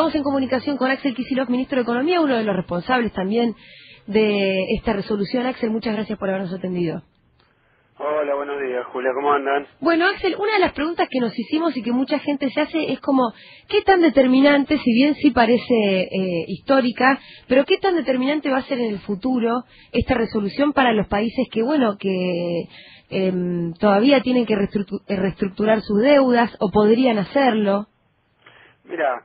Estamos en comunicación con Axel Kicillof, ministro de Economía, uno de los responsables también de esta resolución. Axel, muchas gracias por habernos atendido. Hola, buenos días, Julia, ¿cómo andan? Bueno, Axel, una de las preguntas que nos hicimos y que mucha gente se hace es como, ¿qué tan determinante, si bien sí parece histórica, pero qué tan determinante va a ser en el futuro esta resolución para los países que, bueno, que todavía tienen que reestructurar sus deudas o podrían hacerlo? Mira,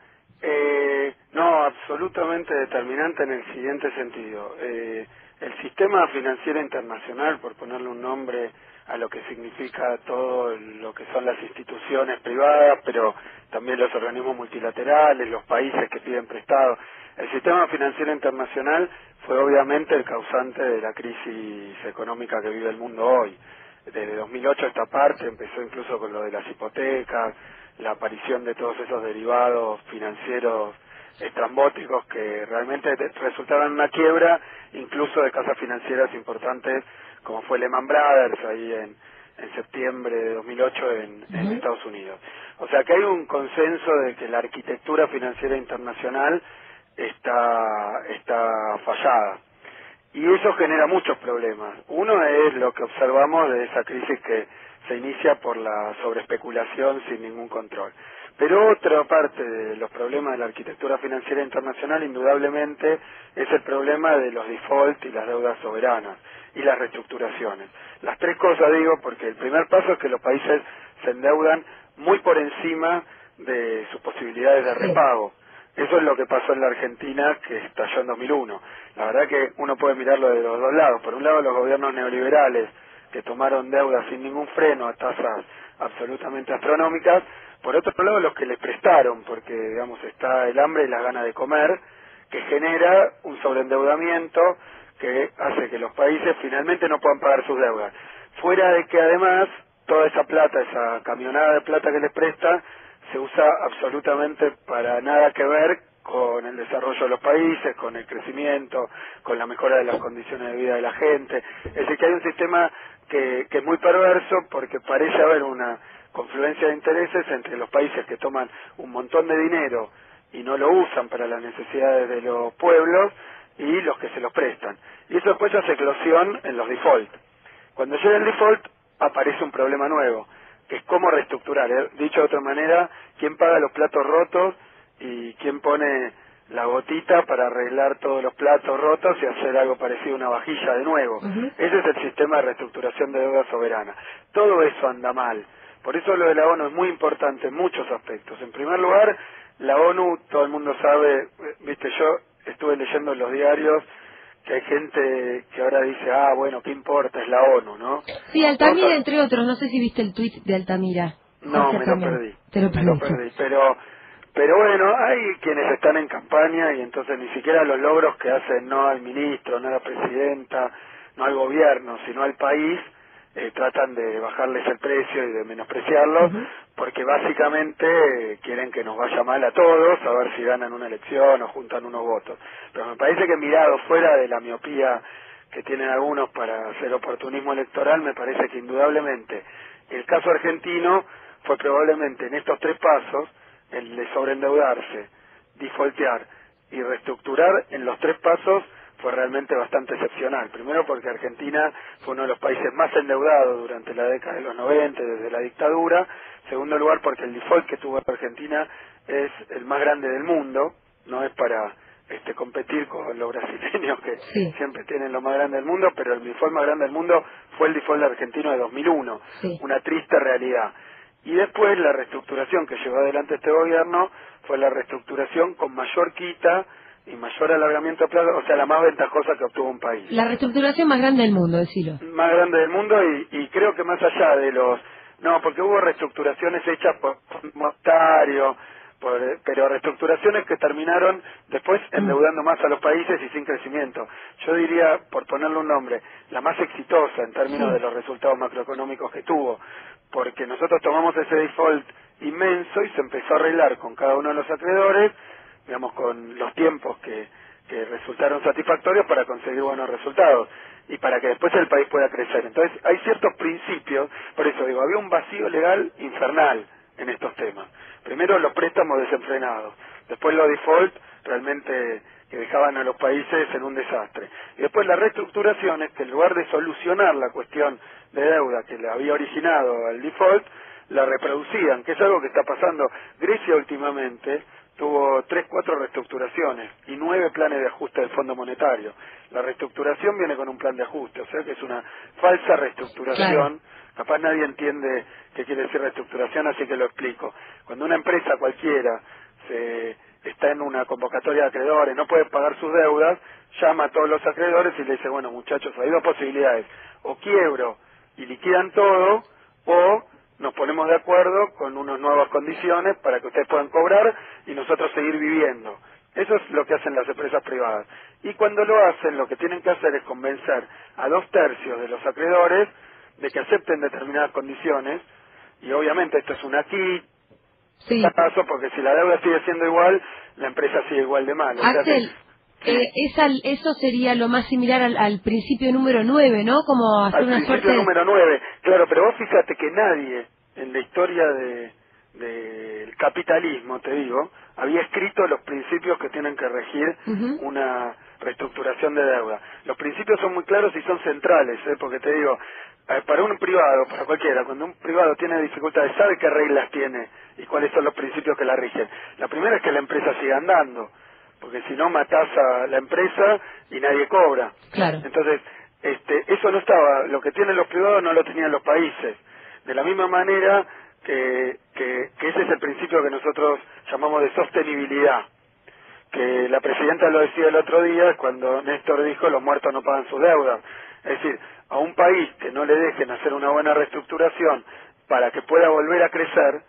no, absolutamente determinante en el siguiente sentido. El sistema financiero internacional, por ponerle un nombre a lo que significa todo lo que son las instituciones privadas, pero también los organismos multilaterales, los países que piden prestado. El sistema financiero internacional fue obviamente el causante de la crisis económica que vive el mundo hoy. Desde 2008 esta parte empezó incluso con lo de las hipotecas, la aparición de todos esos derivados financieros estrambóticos que realmente resultaron en una quiebra, incluso de casas financieras importantes como fue Lehman Brothers ahí en septiembre de 2008 en Estados Unidos. O sea que hay un consenso de que la arquitectura financiera internacional está fallada. Y eso genera muchos problemas. Uno es lo que observamos de esa crisis que se inicia por la sobreespeculación sin ningún control. Pero otra parte de los problemas de la arquitectura financiera internacional indudablemente es el problema de los default y las deudas soberanas y las reestructuraciones. Las tres cosas digo porque el primer paso es que los países se endeudan muy por encima de sus posibilidades de repago. Eso es lo que pasó en la Argentina, que estalló en 2001. La verdad que uno puede mirarlo de los dos lados. Por un lado, los gobiernos neoliberales, que tomaron deuda sin ningún freno a tasas absolutamente astronómicas. Por otro lado, los que les prestaron, porque, digamos, está el hambre y la gana de comer, que genera un sobreendeudamiento que hace que los países finalmente no puedan pagar sus deudas. Fuera de que, además, toda esa plata, esa camionada de plata que les presta, se usa absolutamente para nada que ver con el desarrollo de los países, con el crecimiento, con la mejora de las condiciones de vida de la gente. Es decir, que hay un sistema que es muy perverso porque parece haber una confluencia de intereses entre los países que toman un montón de dinero y no lo usan para las necesidades de los pueblos y los que se los prestan. Y eso después hace eclosión en los default. Cuando llega el default aparece un problema nuevo, que es cómo reestructurar. Dicho de otra manera, quién paga los platos rotos y quién pone la gotita para arreglar todos los platos rotos y hacer algo parecido a una vajilla de nuevo. Ese es el sistema de reestructuración de deuda soberana. Todo eso anda mal. Por eso lo de la ONU es muy importante en muchos aspectos. En primer lugar, la ONU, todo el mundo sabe, viste, yo estuve leyendo en los diarios que hay gente que ahora dice, bueno, ¿qué importa? Es la ONU, ¿no? Sí, Altamira, entre otros. No sé si viste el tuit de Altamira. No, me lo perdí. Te lo Me lo perdí, pero bueno, hay quienes están en campaña y entonces ni siquiera los logros que hacen no al ministro, no a la presidenta, no al gobierno, sino al país, tratan de bajarles el precio y de menospreciarlos, porque básicamente quieren que nos vaya mal a todos, a ver si ganan una elección o juntan unos votos. Pero me parece que mirado fuera de la miopía que tienen algunos para hacer oportunismo electoral, me parece que indudablemente el caso argentino fue probablemente en estos tres pasos, el de sobreendeudarse, defaultear y reestructurar, en los tres pasos fue realmente bastante excepcional. Primero porque Argentina fue uno de los países más endeudados durante la década de los 90, desde la dictadura. Segundo lugar porque el default que tuvo Argentina es el más grande del mundo, no es para competir con los brasileños que siempre tienen lo más grande del mundo, pero el default más grande del mundo fue el default argentino de 2001, una triste realidad. Y después la reestructuración que llevó adelante este gobierno fue la reestructuración con mayor quita y mayor alargamiento de plazo, o sea, la más ventajosa que obtuvo un país. La reestructuración más grande del mundo, decilo. Más grande del mundo y creo que más allá de los... No, porque hubo reestructuraciones hechas por monetario, pero reestructuraciones que terminaron después endeudando más a los países y sin crecimiento. Yo diría, por ponerle un nombre, la más exitosa en términos de los resultados macroeconómicos que tuvo, porque nosotros tomamos ese default inmenso y se empezó a arreglar con cada uno de los acreedores, digamos, con los tiempos que resultaron satisfactorios para conseguir buenos resultados y para que después el país pueda crecer. Entonces hay ciertos principios, por eso digo, había un vacío legal infernal en estos temas. Primero los préstamos desenfrenados, después los default realmente que dejaban a los países en un desastre. Y después las reestructuraciones que en lugar de solucionar la cuestión de deuda que le había originado el default, la reproducían, que es algo que está pasando. Grecia últimamente tuvo 3, 4 reestructuraciones y 9 planes de ajuste del Fondo Monetario. La reestructuración viene con un plan de ajuste, o sea que es una falsa reestructuración. Claro. Capaz nadie entiende qué quiere decir reestructuración, así que lo explico. Cuando una empresa cualquiera está en una convocatoria de acreedores, no puede pagar sus deudas, llama a todos los acreedores y le dice, bueno muchachos, hay dos posibilidades, o quiebro y liquidan todo, o nos ponemos de acuerdo con unas nuevas condiciones para que ustedes puedan cobrar y nosotros seguir viviendo. Eso es lo que hacen las empresas privadas. Y cuando lo hacen, lo que tienen que hacer es convencer a 2/3 de los acreedores de que acepten determinadas condiciones, y obviamente esto es un aquí, sí, caso, porque si la deuda sigue siendo igual, la empresa sigue igual de mal. Axel, eso sería lo más similar al principio número 9, ¿no? Como hacer una suerte... Al principio número 9, claro, pero vos fíjate que nadie en la historia del capitalismo, te digo, había escrito los principios que tienen que regir una reestructuración de deuda. Los principios son muy claros y son centrales, porque te digo, para un privado, para cualquiera, cuando un privado tiene dificultades, sabe qué reglas tiene y cuáles son los principios que la rigen. La primera es que la empresa siga andando, porque si no matás a la empresa y nadie cobra. Claro. Entonces, eso no estaba, lo que tienen los privados no lo tenían los países. De la misma manera que ese es el principio que nosotros llamamos de sostenibilidad, que la presidenta lo decía el otro día cuando Néstor dijo los muertos no pagan sus deudas. Es decir, a un país que no le dejen hacer una buena reestructuración para que pueda volver a crecer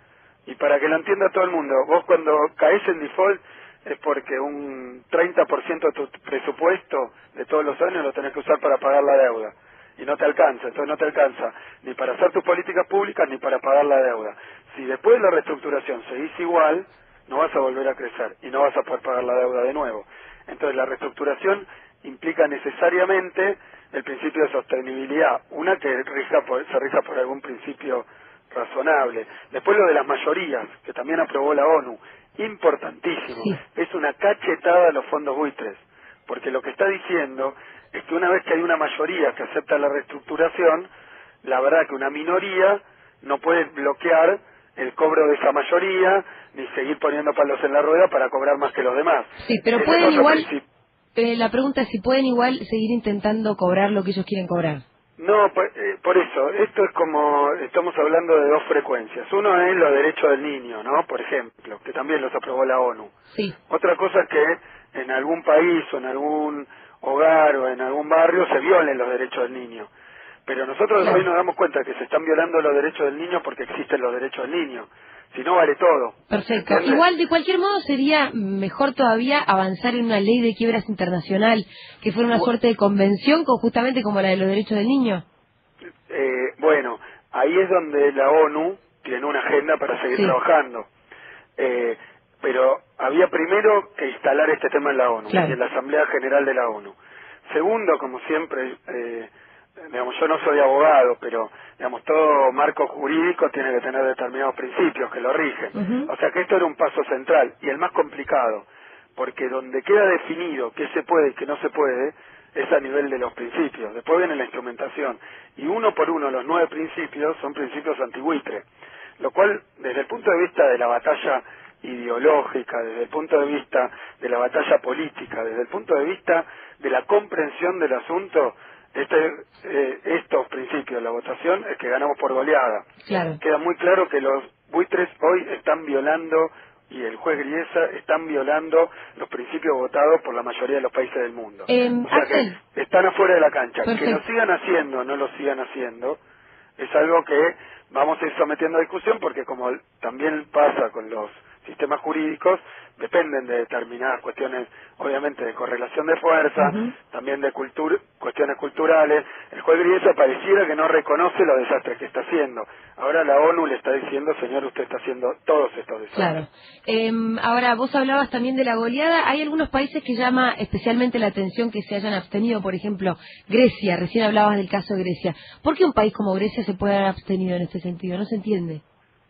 y para que lo entienda todo el mundo, vos cuando caes en default es porque un 30% de tu presupuesto de todos los años lo tenés que usar para pagar la deuda y no te alcanza, entonces no te alcanza ni para hacer tus políticas públicas ni para pagar la deuda. Si después de la reestructuración seguís igual, no vas a volver a crecer y no vas a poder pagar la deuda de nuevo. Entonces la reestructuración implica necesariamente el principio de sostenibilidad, una que se rija por algún principio razonable. Después lo de las mayorías, que también aprobó la ONU, importantísimo. Sí. Es una cachetada a los fondos buitres, porque lo que está diciendo es que una vez que hay una mayoría que acepta la reestructuración, la verdad que una minoría no puede bloquear el cobro de esa mayoría, ni seguir poniendo palos en la rueda para cobrar más que los demás. Sí, pero pueden igual, la pregunta es si pueden igual seguir intentando cobrar lo que ellos quieren cobrar. No, por eso, esto es como, estamos hablando de dos frecuencias. Uno es los derechos del niño, ¿no? Por ejemplo, que también los aprobó la ONU. Sí. Otra cosa es que en algún país o en algún hogar o en algún barrio se violen los derechos del niño. Pero nosotros hoy nos damos cuenta que se están violando los derechos del niño porque existen los derechos del niño. Si no, vale todo. Perfecto. Entonces, igual, de cualquier modo, sería mejor todavía avanzar en una ley de quiebras internacional, que fuera una suerte de convención justamente como la de los derechos del niño. Bueno, ahí es donde la ONU tiene una agenda para seguir trabajando. Pero había primero que instalar este tema en la ONU, y en la Asamblea General de la ONU. Segundo, como siempre, digamos, yo no soy abogado, pero digamos, todo marco jurídico tiene que tener determinados principios que lo rigen. O sea que esto era un paso central y el más complicado, porque donde queda definido qué se puede y qué no se puede es a nivel de los principios. Después viene la instrumentación y uno por uno los 9 principios son principios antibuitre, lo cual desde el punto de vista de la batalla ideológica, desde el punto de vista de la batalla política, desde el punto de vista de la comprensión del asunto, estos principios, la votación es que ganamos por goleada. Claro. Queda muy claro que los buitres hoy están violando, y el juez Griesa están violando los principios votados por la mayoría de los países del mundo. O sea que están afuera de la cancha. Perfecto. Que lo sigan haciendo o no lo sigan haciendo es algo que vamos a ir sometiendo a discusión, porque como también pasa con los sistemas jurídicos, dependen de determinadas cuestiones, obviamente de correlación de fuerza, también de cuestiones culturales. El juez Griesa pareciera que no reconoce los desastres que está haciendo. Ahora la ONU le está diciendo, señor, usted está haciendo todos estos desastres. Claro. Ahora, vos hablabas también de la goleada. Hay algunos países que llama especialmente la atención que se hayan abstenido, por ejemplo, Grecia. Recién hablabas del caso de Grecia. ¿Por qué un país como Grecia se puede haber abstenido en este sentido? No se entiende.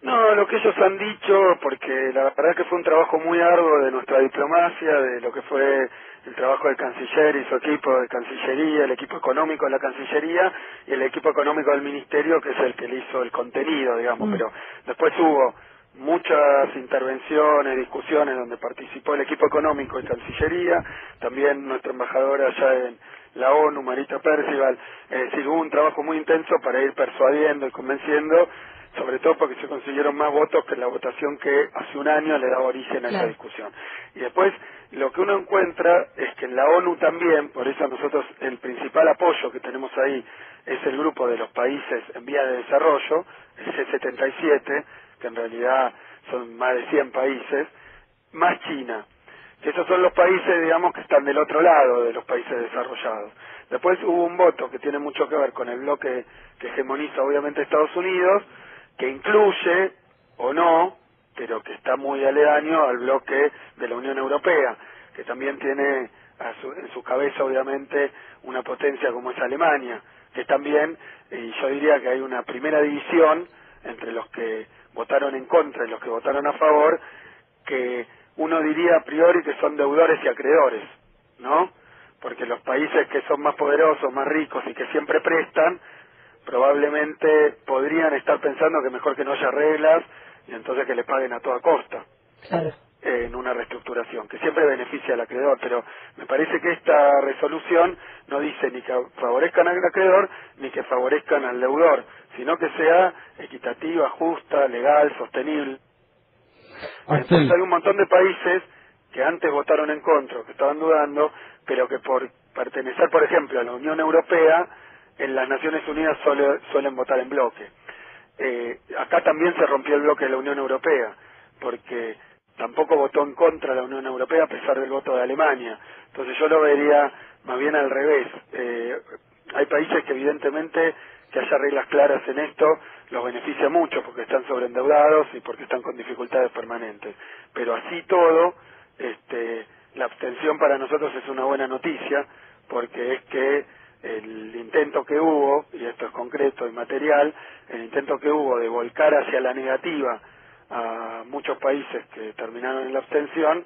No, lo que ellos han dicho, porque la verdad que fue un trabajo muy arduo de nuestra diplomacia, de lo que fue el trabajo del canciller y su equipo de Cancillería, el equipo económico de la Cancillería y el equipo económico del Ministerio, que es el que le hizo el contenido, digamos, pero después hubo muchas intervenciones, discusiones donde participó el equipo económico y Cancillería, también nuestra embajadora allá en la ONU, Marita Percival, es decir, hubo un trabajo muy intenso para ir persuadiendo y convenciendo, sobre todo porque se consiguieron más votos que la votación que hace un año le daba origen a esa discusión. Y después, lo que uno encuentra es que en la ONU también, por eso nosotros el principal apoyo que tenemos ahí es el grupo de los países en vía de desarrollo, el G77, que en realidad son más de 100 países, más China, que esos son los países, digamos, que están del otro lado de los países desarrollados. Después hubo un voto que tiene mucho que ver con el bloque que hegemoniza obviamente Estados Unidos, que incluye, o no, pero que está muy aledaño al bloque de la Unión Europea, que también tiene en su cabeza obviamente una potencia como es Alemania, que también, y yo diría que hay una primera división entre los que votaron en contra y los que votaron a favor, que uno diría a priori que son deudores y acreedores, ¿no? Porque los países que son más poderosos, más ricos y que siempre prestan, probablemente podrían estar pensando que mejor que no haya reglas y entonces que le paguen a toda costa. Claro. En una reestructuración, que siempre beneficia al acreedor, pero me parece que esta resolución no dice ni que favorezcan al acreedor ni que favorezcan al deudor, sino que sea equitativa, justa, legal, sostenible. Entonces hay un montón de países que antes votaron en contra, que estaban dudando, pero que por pertenecer, por ejemplo, a la Unión Europea, en las Naciones Unidas suelen votar en bloque. Acá también se rompió el bloque de la Unión Europea, porque tampoco votó en contra la Unión Europea a pesar del voto de Alemania. Entonces yo lo vería más bien al revés. Hay países que evidentemente que haya reglas claras en esto los beneficia mucho porque están sobreendeudados y porque están con dificultades permanentes. Pero así todo, la abstención para nosotros es una buena noticia porque es que el intento que hubo, y esto es concreto y material, el intento que hubo de volcar hacia la negativa a muchos países que terminaron en la abstención,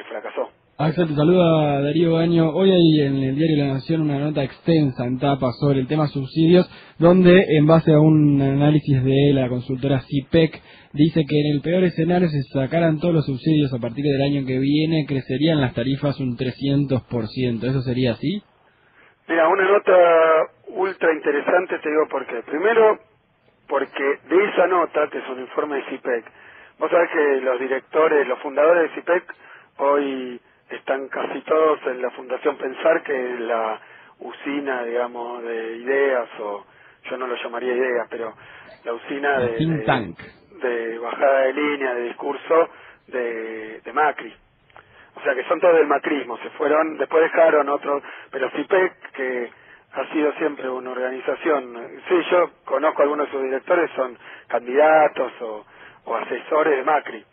fracasó. Axel, te saluda Darío Baño. Hoy hay en el diario La Nación una nota extensa en tapa sobre el tema subsidios, donde en base a un análisis de la consultora CIPEC, dice que en el peor escenario, si se sacaran todos los subsidios a partir del año que viene, crecerían las tarifas un 300%. ¿Eso sería así? Mira, una nota ultra interesante, te digo por qué. Primero, porque de esa nota, que es un informe de CIPEC, vos sabés que los directores, los fundadores de CIPEC, hoy están casi todos en la Fundación Pensar, que es la usina, digamos, de ideas, o yo no lo llamaría ideas, pero la usina de bajada de línea, de discurso de Macri. O sea que son todos del macrismo, se fueron, después dejaron otros, pero CIPEC, que ha sido siempre una organización, sí, yo conozco a algunos de sus directores, son candidatos o asesores de Macri.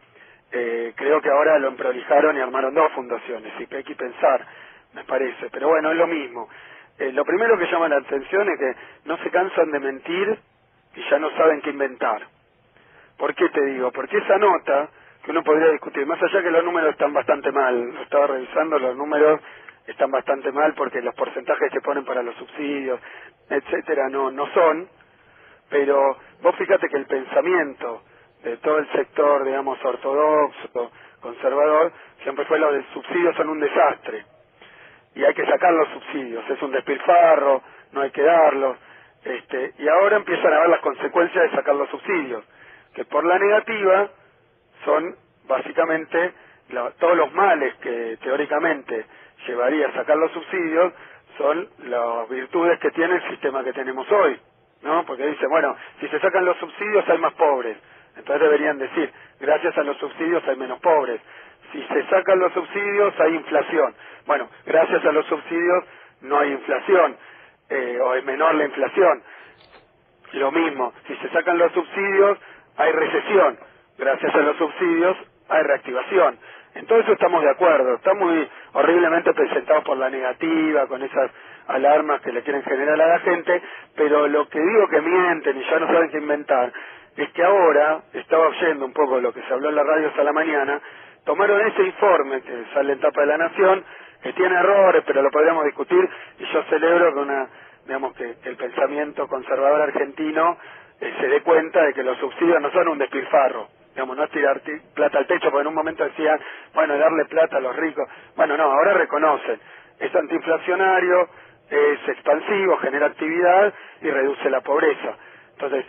Creo que ahora lo emprolijaron y armaron dos fundaciones, CIPEC y Pensar, me parece, pero bueno, es lo mismo. Lo primero que llama la atención es que no se cansan de mentir y ya no saben qué inventar. ¿Por qué te digo? Porque esa nota, que uno podría discutir, más allá que los números están bastante mal, lo estaba revisando, los números están bastante mal porque los porcentajes que ponen para los subsidios, etcétera, no son, pero vos fíjate que el pensamiento de todo el sector, digamos, ortodoxo, conservador, siempre fue lo de subsidios son un desastre y hay que sacar los subsidios, es un despilfarro, no hay que darlos, y ahora empiezan a ver las consecuencias de sacar los subsidios, que por la negativa son básicamente todos los males que teóricamente llevaría a sacar los subsidios, son las virtudes que tiene el sistema que tenemos hoy, ¿no? Porque dice, bueno, si se sacan los subsidios hay más pobres, entonces deberían decir, gracias a los subsidios hay menos pobres. Si se sacan los subsidios hay inflación. Bueno, gracias a los subsidios no hay inflación, o es menor la inflación. Lo mismo, si se sacan los subsidios hay recesión. Gracias a los subsidios hay reactivación. En todo eso estamos de acuerdo. Está muy horriblemente presentado por la negativa, con esas alarmas que le quieren generar a la gente, pero lo que digo que mienten y ya no saben qué inventar, es que ahora, estaba oyendo un poco lo que se habló en la radio esta la mañana, tomaron ese informe que sale en tapa de La Nación, que tiene errores, pero lo podríamos discutir, y yo celebro que el pensamiento conservador argentino se dé cuenta de que los subsidios no son un despilfarro, digamos, no es tirar plata al techo, porque en un momento decían, bueno, darle plata a los ricos, bueno, no, ahora reconocen, es antiinflacionario, es expansivo, genera actividad y reduce la pobreza. Entonces,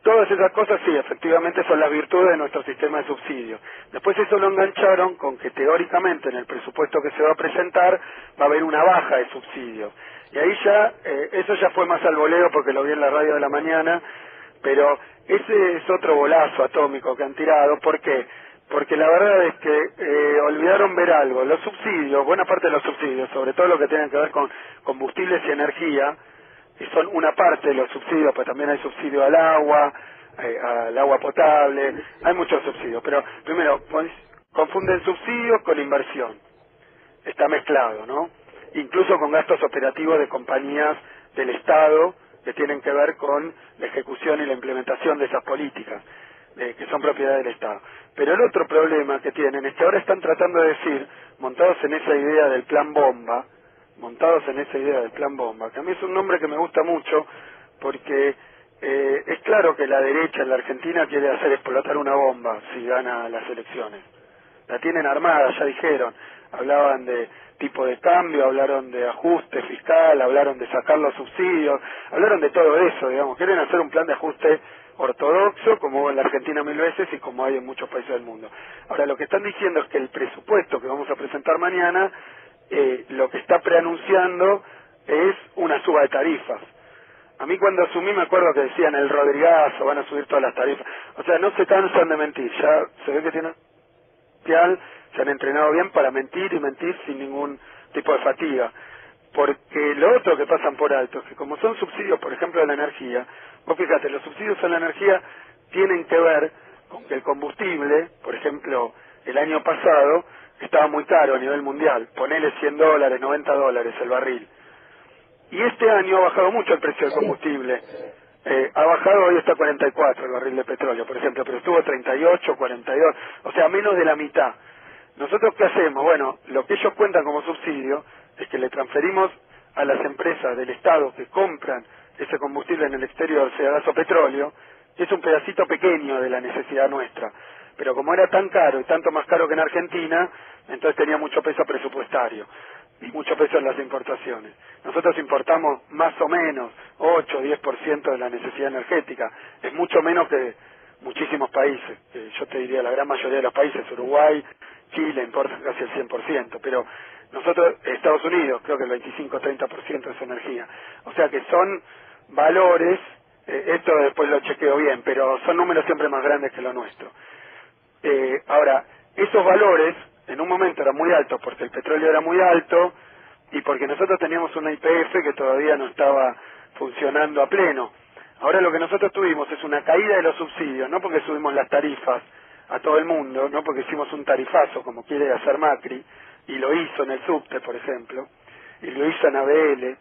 todas esas cosas sí, efectivamente son las virtudes de nuestro sistema de subsidios. Después eso lo engancharon con que teóricamente en el presupuesto que se va a presentar va a haber una baja de subsidios. Y ahí ya, eso ya fue más al voleo porque lo vi en la radio de la mañana, pero ese es otro bolazo atómico que han tirado. ¿Por qué? Porque la verdad es que olvidaron ver algo. Los subsidios, buena parte de los subsidios, sobre todo lo que tienen que ver con combustibles y energía, que son una parte de los subsidios, pues también hay subsidio al agua potable, hay muchos subsidios, pero primero, confunden subsidios con inversión, está mezclado, ¿no? Incluso con gastos operativos de compañías del Estado que tienen que ver con la ejecución y la implementación de esas políticas, que son propiedad del Estado. Pero el otro problema que tienen es que ahora están tratando de decir, montados en esa idea del plan bomba, que a mí es un nombre que me gusta mucho porque es claro que la derecha en la Argentina quiere hacer explotar una bomba si gana las elecciones. La tienen armada, ya dijeron, hablaban de tipo de cambio, hablaron de ajuste fiscal, hablaron de sacar los subsidios, hablaron de todo eso, digamos, quieren hacer un plan de ajuste ortodoxo, como hubo en la Argentina 1000 veces y como hay en muchos países del mundo. Ahora, lo que están diciendo es que el presupuesto que vamos a presentar mañana, lo que está preanunciando es una suba de tarifas. A mí cuando asumí me acuerdo que decían el Rodrigazo, van a subir todas las tarifas. O sea, no se cansan de mentir, ya se ve que tienen se han entrenado bien para mentir y mentir sin ningún tipo de fatiga. Porque lo otro que pasan por alto es que como son subsidios, por ejemplo, de la energía, vos fíjate, los subsidios a la energía tienen que ver con que el combustible, por ejemplo, el año pasado estaba muy caro a nivel mundial, ponele $100, $90 el barril. Y este año ha bajado mucho el precio del combustible. Ha bajado, hoy está 44 el barril de petróleo, por ejemplo, pero estuvo 38, 42, o sea, menos de la mitad. ¿Nosotros qué hacemos? Bueno, lo que ellos cuentan como subsidio es que le transferimos a las empresas del Estado que compran ese combustible en el exterior, sea gas o petróleo, que es un pedacito pequeño de la necesidad nuestra. Pero como era tan caro y tanto más caro que en Argentina, entonces tenía mucho peso presupuestario y mucho peso en las importaciones. Nosotros importamos más o menos 8 o 10% de la necesidad energética. Es mucho menos que muchísimos países. Yo te diría la gran mayoría de los países, Uruguay, Chile, importan casi el 100%. Pero nosotros, Estados Unidos, creo que el 25-30% de su energía. O sea que son valores, esto después lo chequeo bien, pero son números siempre más grandes que lo nuestro. Ahora, esos valores en un momento eran muy altos porque el petróleo era muy alto y porque nosotros teníamos una YPF que todavía no estaba funcionando a pleno. Ahora lo que nosotros tuvimos es una caída de los subsidios, no porque subimos las tarifas a todo el mundo, no porque hicimos un tarifazo como quiere hacer Macri, y lo hizo en el subte, por ejemplo, y lo hizo en ABL,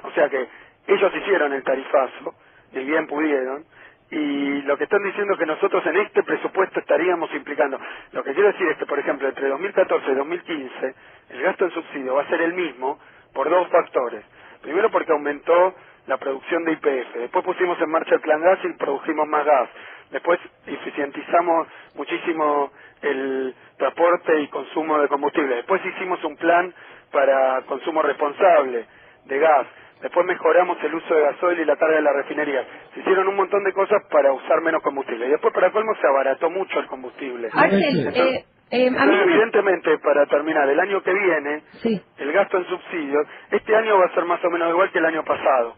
o sea que ellos hicieron el tarifazo, y bien pudieron, y lo que están diciendo es que nosotros en este presupuesto estaríamos implicando. Lo que quiero decir es que, por ejemplo, entre 2014 y 2015, el gasto en subsidio va a ser el mismo por dos factores. Primero porque aumentó la producción de YPF, después pusimos en marcha el plan gas y produjimos más gas, después eficientizamos muchísimo el transporte y consumo de combustible, después hicimos un plan para consumo responsable de gas, después mejoramos el uso de gasoil y la carga de la refinería. Se hicieron un montón de cosas para usar menos combustible. Y después, para colmo, se abarató mucho el combustible. Axel, evidentemente, para terminar, el año que viene, sí, el gasto en subsidios, este año va a ser más o menos igual que el año pasado.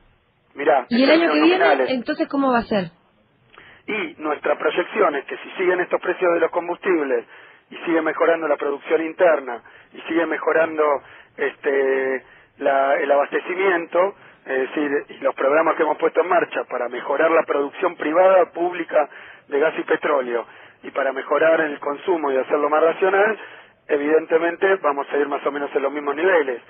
Mirá, ¿y el año que nominales. viene, entonces, cómo va a ser? Y nuestra proyección es que si siguen estos precios de los combustibles y sigue mejorando la producción interna y sigue mejorando el abastecimiento, es decir, y los programas que hemos puesto en marcha para mejorar la producción privada, pública de gas y petróleo y para mejorar el consumo y hacerlo más racional, evidentemente vamos a ir más o menos en los mismos niveles.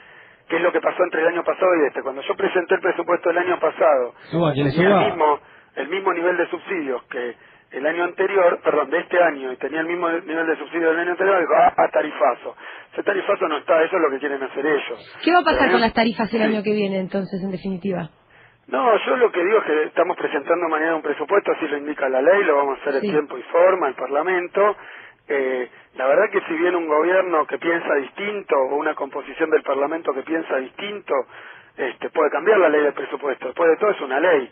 ¿Qué es lo que pasó entre el año pasado y este? Cuando yo presenté el presupuesto del año pasado, el mismo nivel de subsidios que el año anterior, perdón, de este año, y tenía el mismo nivel de subsidio del año anterior, dijo, tarifazo. Ese tarifazo no está, eso es lo que quieren hacer ellos. ¿Qué va a pasar con las tarifas el sí. año que viene, entonces, en definitiva? No, yo lo que digo es que estamos presentando mañana un presupuesto, así lo indica la ley, lo vamos a hacer en tiempo y forma, el Parlamento. La verdad que si viene un gobierno que piensa distinto, o una composición del Parlamento que piensa distinto, puede cambiar la ley de presupuesto. Después de todo es una ley.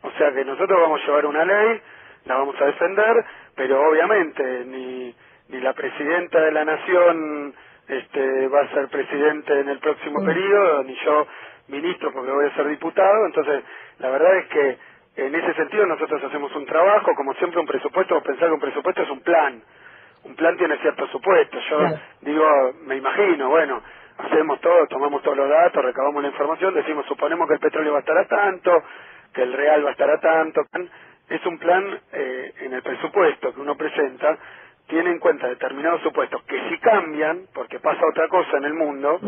O sea que nosotros vamos a llevar una ley, la vamos a defender, pero obviamente ni la presidenta de la Nación va a ser presidente en el próximo periodo, ni yo ministro porque voy a ser diputado. Entonces la verdad es que en ese sentido nosotros hacemos un trabajo, como siempre un presupuesto, pensar que un presupuesto es un plan tiene ciertos supuestos. Yo digo, me imagino, bueno, hacemos todo, tomamos todos los datos, recabamos la información, decimos, suponemos que el petróleo va a estar a tanto, que el real va a estar a tanto. Es un plan en el presupuesto que uno presenta, tiene en cuenta determinados supuestos que si cambian, porque pasa otra cosa en el mundo,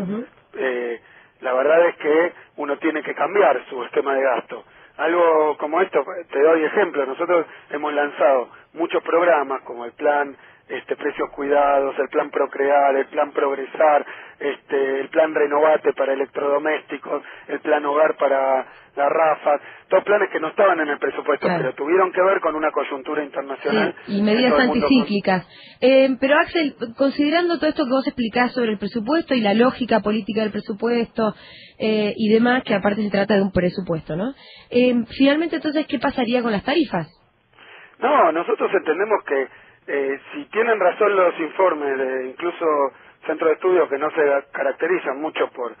la verdad es que uno tiene que cambiar su esquema de gasto. Algo como esto, te doy ejemplo, nosotros hemos lanzado muchos programas como el plan Precios Cuidados, el plan Procrear, el plan Progresar, el plan Renovate para electrodomésticos, el plan Hogar para garrafas, todos planes que no estaban en el presupuesto, pero tuvieron que ver con una coyuntura internacional. Sí, y medidas anticíclicas. Pero Axel, considerando todo esto que vos explicás sobre el presupuesto y la lógica política del presupuesto y demás, que aparte se trata de un presupuesto, ¿no? Finalmente, entonces, ¿qué pasaría con las tarifas? No, nosotros entendemos que si tienen razón los informes de incluso centros de estudios que no se caracterizan mucho por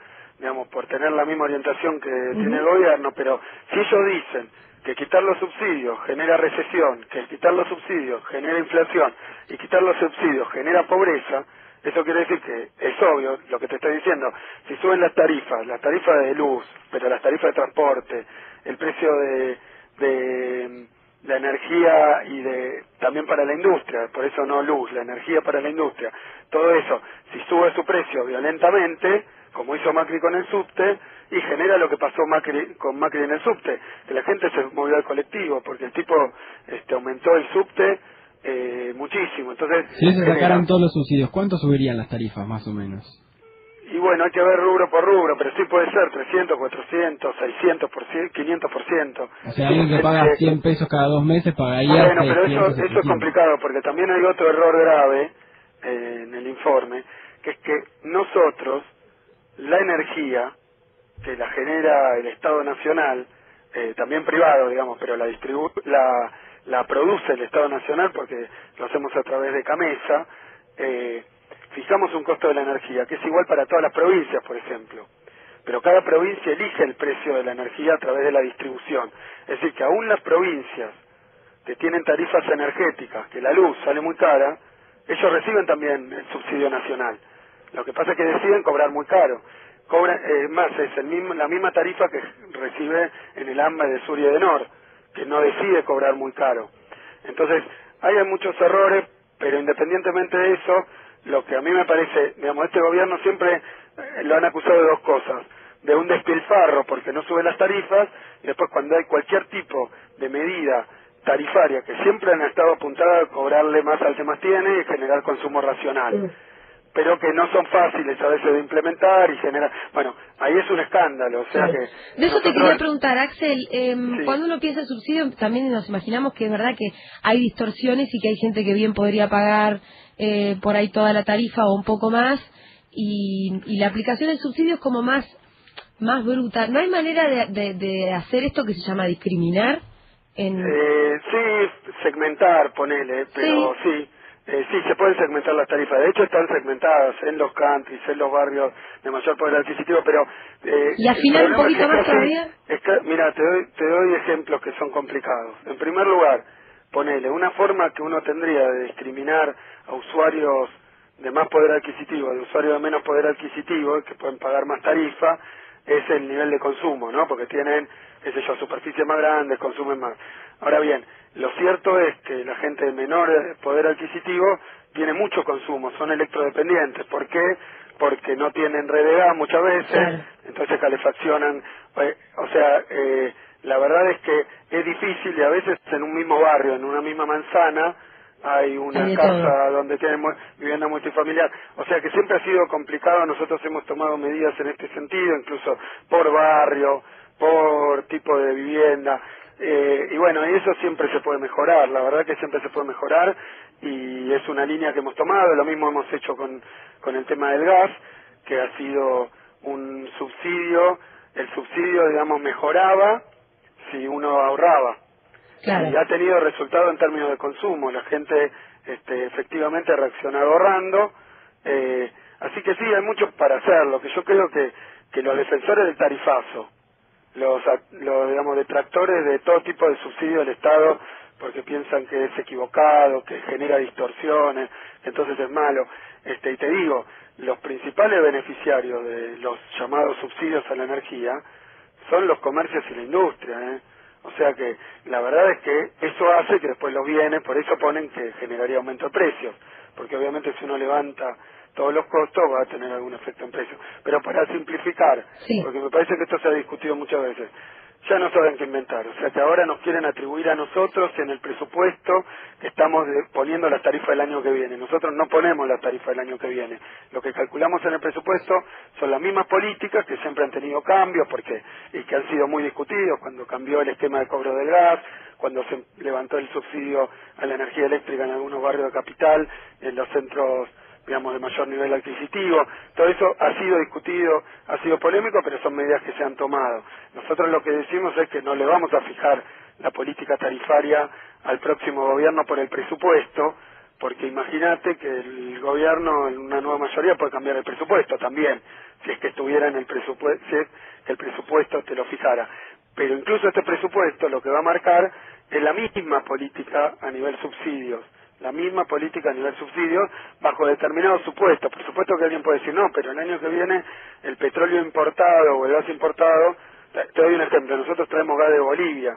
tener la misma orientación que tiene el gobierno, pero si ellos dicen que quitar los subsidios genera recesión, que quitar los subsidios genera inflación y quitar los subsidios genera pobreza, eso quiere decir que es obvio lo que te estoy diciendo. Si suben las tarifas de luz, pero las tarifas de transporte, el precio de la energía y también para la industria, por eso no luz, la energía para la industria, todo eso, si sube su precio violentamente, como hizo Macri con el subte, y genera lo que pasó con Macri en el subte, que la gente se movió al colectivo, porque el tipo aumentó el subte muchísimo. Entonces, si se sacaran todos los subsidios, ¿cuánto subirían las tarifas más o menos? Y bueno, hay que ver rubro por rubro, pero sí puede ser 300, 400, 600%, 500%. O sea, alguien que paga 100 pesos cada 2 meses pagaría... Bueno, pero eso es complicado, porque también hay otro error grave en el informe, que es que nosotros, la energía que la genera el Estado Nacional, también privado, digamos, pero la produce el Estado Nacional porque lo hacemos a través de Camesa, fijamos un costo de la energía que es igual para todas las provincias, por ejemplo, pero cada provincia elige el precio de la energía a través de la distribución. Es decir, que aún las provincias que tienen tarifas energéticas, que la luz sale muy cara, ellos reciben también el subsidio nacional. Lo que pasa es que deciden cobrar muy caro. Es la misma tarifa que recibe en el AMBA de Sur y de Nor, que no decide cobrar muy caro. Entonces, hay muchos errores, pero independientemente de eso, lo que a mí me parece, este gobierno siempre lo han acusado de dos cosas, de un despilfarro porque no sube las tarifas, y después cuando hay cualquier tipo de medida tarifaria que siempre han estado apuntadas a cobrarle más al que más tiene y generar consumo racional, pero que no son fáciles a veces de implementar y generar... Bueno, ahí es un escándalo, o sea que... De eso te quería preguntar, Axel, cuando uno piensa en subsidio, también nos imaginamos que es verdad que hay distorsiones y que hay gente que bien podría pagar por ahí toda la tarifa o un poco más, y la aplicación del subsidio es como más bruta. ¿No hay manera de hacer esto que se llama discriminar? Sí, segmentar, ponele, pero sí, se pueden segmentar las tarifas. De hecho, están segmentadas en los countries, en los barrios de mayor poder adquisitivo, pero... ¿Y afinar un poquito más todavía? Mira, te doy ejemplos que son complicados. En primer lugar, ponele, una forma que uno tendría de discriminar a usuarios de más poder adquisitivo, de usuarios de menos poder adquisitivo, que pueden pagar más tarifa, es el nivel de consumo, ¿no? Porque tienen, superficies más grandes, consumen más. Ahora bien, lo cierto es que la gente de menor poder adquisitivo tiene mucho consumo, son electrodependientes. ¿Por qué? Porque no tienen red de gas muchas veces, entonces calefaccionan, la verdad es que es difícil y a veces en un mismo barrio, en una misma manzana, hay una casa donde tienen vivienda multifamiliar, o sea que siempre ha sido complicado. Nosotros hemos tomado medidas en este sentido, incluso por barrio, por tipo de vivienda, y bueno, y eso siempre se puede mejorar, la verdad que siempre se puede mejorar, y es una línea que hemos tomado. Lo mismo hemos hecho con el tema del gas, que ha sido un subsidio. El subsidio, digamos, mejoraba si uno ahorraba. Claro. Y ha tenido resultado en términos de consumo. La gente efectivamente ha reaccionado ahorrando. Así que sí, hay mucho para hacer. Lo que yo creo que los defensores del tarifazo, los digamos, detractores de todo tipo de subsidio del Estado, porque piensan que es equivocado, que genera distorsiones, que entonces es malo. Y te digo, los principales beneficiarios de los llamados subsidios a la energía son los comercios y la industria, O sea que la verdad es que eso hace que después los bienes, por eso ponen que generaría aumento de precios, porque obviamente si uno levanta todos los costos va a tener algún efecto en precios. Pero para simplificar, porque me parece que esto se ha discutido muchas veces, ya no saben qué inventar. O sea que ahora nos quieren atribuir a nosotros en el presupuesto que estamos poniendo las tarifas del año que viene. Nosotros no ponemos las tarifas del año que viene. Lo que calculamos en el presupuesto son las mismas políticas que siempre han tenido cambios y que han sido muy discutidos, cuando cambió el esquema de cobro del gas, cuando se levantó el subsidio a la energía eléctrica en algunos barrios de capital, en los centros, digamos, de mayor nivel adquisitivo. Todo eso ha sido discutido, ha sido polémico, pero son medidas que se han tomado. Nosotros lo que decimos es que no le vamos a fijar la política tarifaria al próximo gobierno por el presupuesto, porque imagínate que el gobierno en una nueva mayoría puede cambiar el presupuesto también, si es que estuviera en el presupuesto, si es que el presupuesto te lo fijara. Pero incluso este presupuesto lo que va a marcar es la misma política a nivel subsidios, la misma política a nivel subsidios bajo determinados supuestos. Por supuesto que alguien puede decir, no, pero el año que viene el petróleo importado o el gas importado, te doy un ejemplo, nosotros traemos gas de Bolivia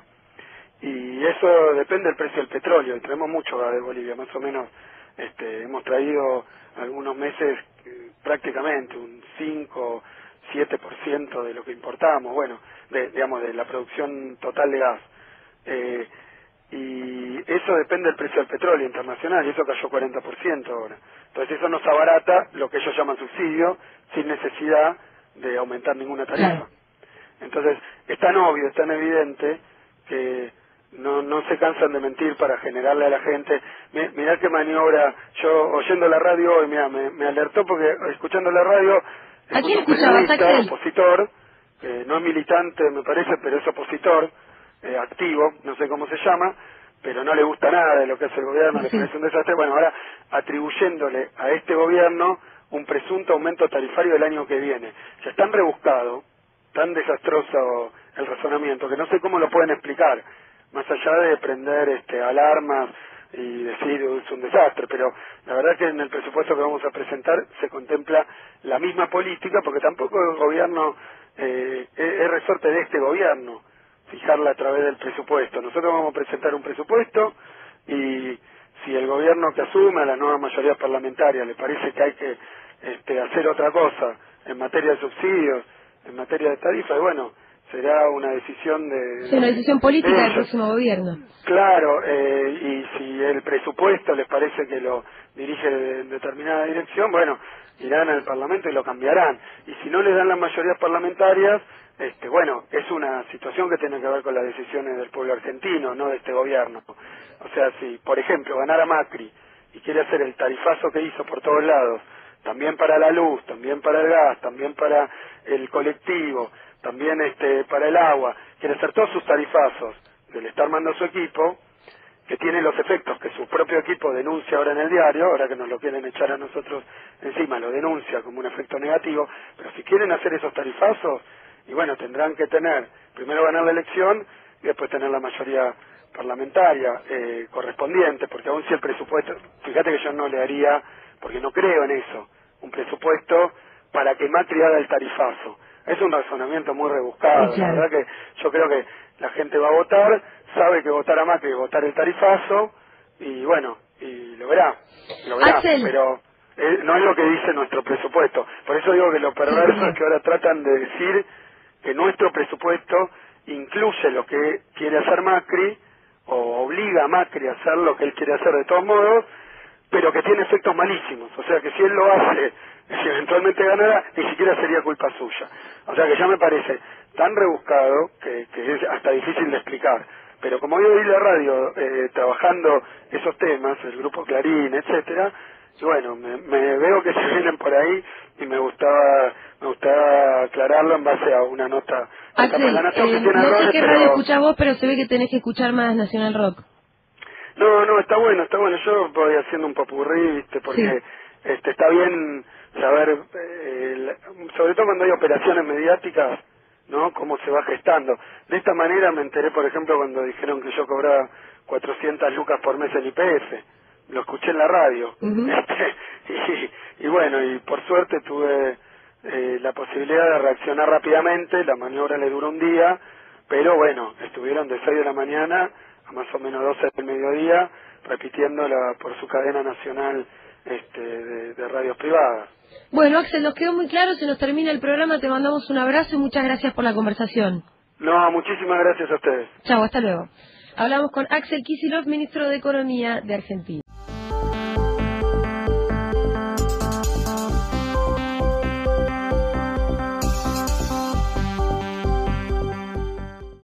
y eso depende del precio del petróleo, y traemos mucho gas de Bolivia, más o menos hemos traído algunos meses prácticamente un 5-7% de lo que importamos, bueno, digamos de la producción total de gas. Y eso depende del precio del petróleo internacional, y eso cayó 40% ahora. Entonces eso nos abarata lo que ellos llaman subsidio, sin necesidad de aumentar ninguna tarifa. Entonces es tan obvio, es tan evidente, que no se cansan de mentir para generarle a la gente. Mirá qué maniobra. Yo oyendo la radio hoy, me alertó, porque escuchando la radio, ¿a quién escuchabas, Axel? Opositor, no es militante me parece, pero es opositor, activo, no sé cómo se llama, pero no le gusta nada de lo que hace el gobierno, le parece un desastre. Bueno, ahora atribuyéndole a este gobierno un presunto aumento tarifario del año que viene. Ya es tan rebuscado, tan desastroso el razonamiento, que no sé cómo lo pueden explicar, más allá de prender alarmas y decir es un desastre. Pero la verdad que en el presupuesto que vamos a presentar se contempla la misma política, porque tampoco el gobierno es resorte de este gobierno fijarla a través del presupuesto. Nosotros vamos a presentar un presupuesto, y si el gobierno que asume, a la nueva mayoría parlamentaria, le parece que hay que hacer otra cosa en materia de subsidios, en materia de tarifas, bueno, será una decisión una decisión política del próximo gobierno. Claro, y si el presupuesto les parece que lo dirige en determinada dirección, bueno, irán al Parlamento y lo cambiarán. Y si no les dan las mayorías parlamentarias, bueno, es una situación que tiene que ver con las decisiones del pueblo argentino, no de este gobierno. O sea, si, por ejemplo, ganara Macri y quiere hacer el tarifazo que hizo por todos lados, también para la luz, también para el gas, también para el colectivo, también para el agua, quiere hacer todos sus tarifazos, que le está armando su equipo, que tiene los efectos que su propio equipo denuncia ahora en el diario, ahora que nos lo quieren echar a nosotros encima, lo denuncia como un efecto negativo. Pero si quieren hacer esos tarifazos, y bueno, tendrán que primero ganar la elección y después tener la mayoría parlamentaria correspondiente, porque aún si el presupuesto, fíjate que yo no le haría, porque no creo en eso, un presupuesto para que Macri haga el tarifazo. Es un razonamiento muy rebuscado. Sí, claro. La verdad que yo creo que la gente va a votar, sabe que votar a Macri es votar el tarifazo, y bueno, y lo verá, Axel. pero no es lo que dice nuestro presupuesto. Por eso digo que lo perverso es que ahora tratan de decir que nuestro presupuesto incluye lo que quiere hacer Macri, o obliga a Macri a hacer lo que él quiere hacer de todos modos, pero que tiene efectos malísimos. O sea que si él lo hace, si eventualmente ganara, ni siquiera sería culpa suya. O sea que ya me parece tan rebuscado que es hasta difícil de explicar. Pero como yo oí la radio trabajando esos temas, el grupo Clarín, etcétera, y bueno, me veo que se vienen por ahí y me gustaba aclararlo en base a una nota. Axel, La Nación que tiene no sé errores, qué radio escuchás vos, pero se ve que tenés que escuchar más Nacional Rock. No, está bueno. Yo voy haciendo un popurrí, ¿viste? Porque está bien saber, sobre todo cuando hay operaciones mediáticas, ¿no? Cómo se va gestando. De esta manera me enteré, por ejemplo, cuando dijeron que yo cobraba 400 lucas por mes en YPF. Lo escuché en la radio. Y bueno, y por suerte tuve la posibilidad de reaccionar rápidamente. La maniobra le duró un día, pero bueno, estuvieron de 6 de la mañana a más o menos 12 del mediodía, repitiéndola por su cadena nacional de radios privadas. Bueno, Axel, nos quedó muy claro, se nos termina el programa, te mandamos un abrazo y muchas gracias por la conversación. No, muchísimas gracias a ustedes. Chao, hasta luego. Hablamos con Axel Kicillof, ministro de Economía de Argentina.